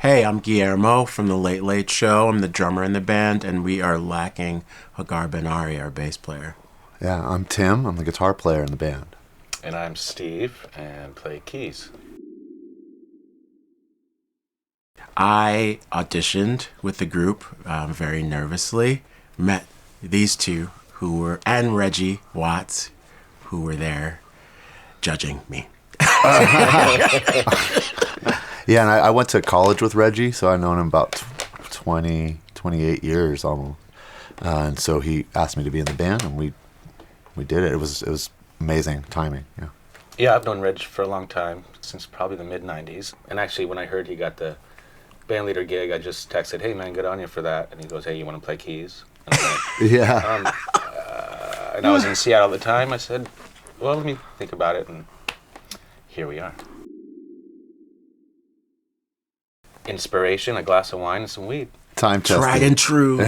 Hey, I'm Guillermo from The Late Late Show. I'm the drummer in the band, and we are lacking Hagar Benari, our bass player. Yeah, I'm Tim. I'm the guitar player in the band. And I'm Steve and play keys. I auditioned with the group very nervously, met these two and Reggie Watts, who were there judging me. Yeah, and I went to college with Reggie, so I've known him about 28 years almost. And so he asked me to be in the band, and we did it. It was amazing timing. Yeah. Yeah, I've known Reg for a long time, since probably the mid-90s. And actually, when I heard he got the band leader gig, I just texted, hey man, good on you for that. And he goes, hey, you want to play keys? And I'm like, Yeah. and I was in Seattle at the time. I said, well, let me think about it. And here we are. Inspiration, a glass of wine, and some weed. Time tested. Tried and true.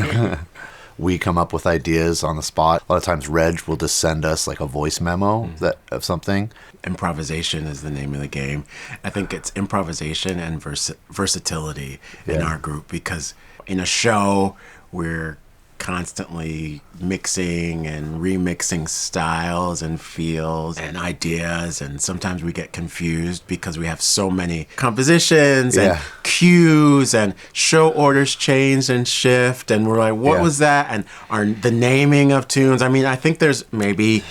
We come up with ideas on the spot. A lot of times Reg will just send us like a voice memo of something. Improvisation is the name of the game. I think it's improvisation and versatility in our group, because in a show we're constantly mixing and remixing styles and feels and ideas, and sometimes we get confused because we have so many compositions and cues, and show orders change and shift, and we're like, what was that? And the naming of tunes. I mean, I think there's maybe,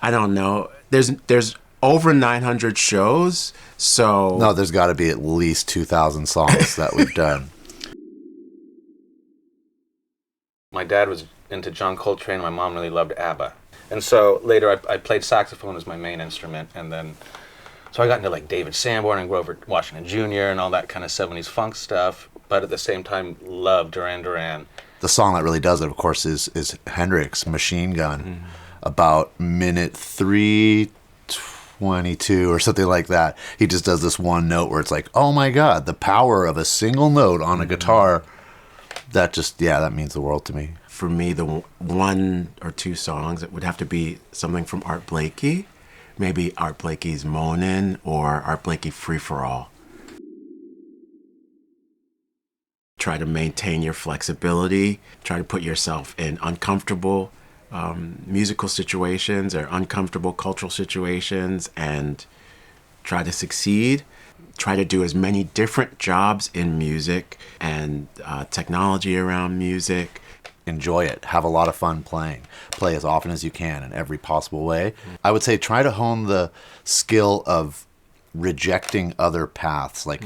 I don't know, there's over 900 shows, so No, there's got to be at least 2,000 songs that we've done. My dad was into John Coltrane, and my mom really loved ABBA. And so later I played saxophone as my main instrument, and then so I got into like David Sanborn and Grover Washington Jr. and all that kind of 70s funk stuff, but at the same time loved Duran Duran. The song that really does it, of course, is Hendrix, Machine Gun, about minute 3:22 or something like that. He just does this one note where it's like, oh my God, the power of a single note on a guitar. That just, that means the world to me. for me, the one or two songs, it would have to be something from Art Blakey. Maybe Art Blakey's Moanin' or Art Blakey Free For All. Try to maintain your flexibility. Try to put yourself in uncomfortable musical situations or uncomfortable cultural situations and try to succeed. Try to do as many different jobs in music and technology around music. Enjoy it. Have a lot of fun playing. Play as often as you can in every possible way. I would say try to hone the skill of rejecting other paths. Like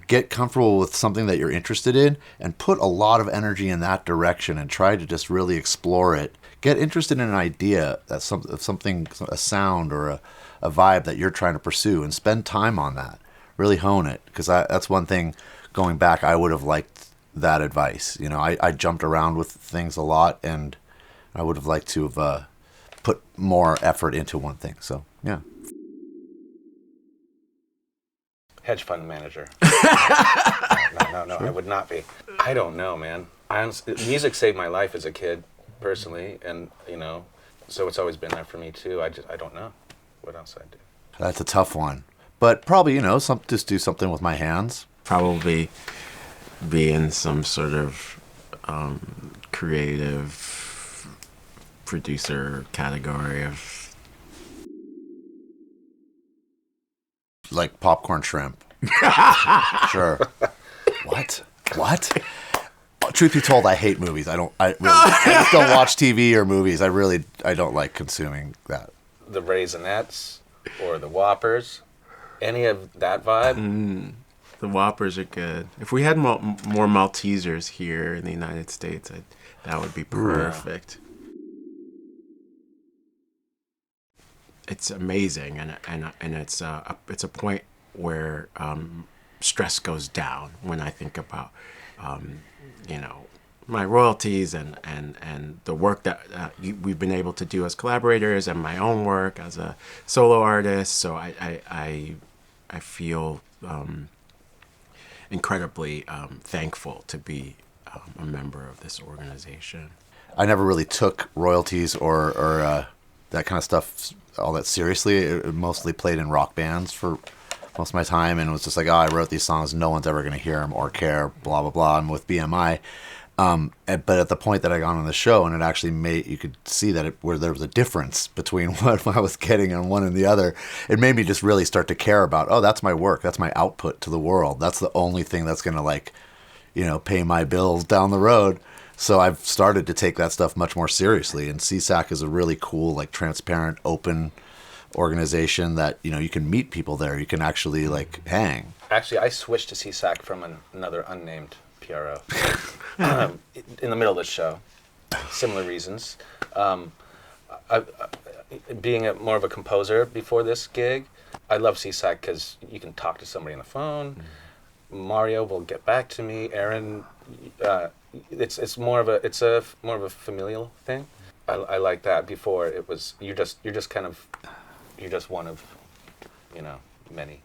get comfortable with something that you're interested in and put a lot of energy in that direction and try to just really explore it. Get interested in an idea, that's something, a sound or a vibe that you're trying to pursue, and spend time on that. Really hone it, because that's one thing. Going back, I would have liked that advice. You know, I jumped around with things a lot, and I would have liked to have put more effort into one thing. So, yeah. Hedge fund manager. No, I would not be. I don't know, man. Music saved my life as a kid, personally, and, you know, so it's always been there for me, too. I don't know what else I'd do. That's a tough one. But probably, you know, just do something with my hands. Probably be in some sort of creative producer category of... Like popcorn shrimp. Sure. What? Truth be told, I hate movies. I just don't watch TV or movies. I don't like consuming that. The Raisinettes or the Whoppers, any of that vibe. The Whoppers are good. If we had more Maltesers here in the United States, that would be perfect. It's amazing, and it's a point where stress goes down when I think about my royalties and the work that we've been able to do as collaborators and my own work as a solo artist. So I feel incredibly thankful to be a member of this organization. I never really took royalties or that kind of stuff all that seriously. It mostly played in rock bands for most of my time, and was just like, oh, I wrote these songs, no one's ever going to hear them or care, blah blah blah. And with BMI, but at the point that I got on the show, and it actually made, you could see that where there was a difference between what I was getting on one and the other. It made me just really start to care about, oh, that's my work, that's my output to the world, that's the only thing that's going to, like, you know, pay my bills down the road. So I've started to take that stuff much more seriously, and SESAC is a really cool, like, transparent, open organization that, you know, you can meet people there, you can actually, like, hang. Actually, I switched to SESAC from another unnamed PRO in the middle of the show. Similar reasons. Being more of a composer before this gig, I love SESAC because you can talk to somebody on the phone. Mario will get back to me. Aaron, it's more of a familial thing. I like that. Before it was you're just one of, you know, many.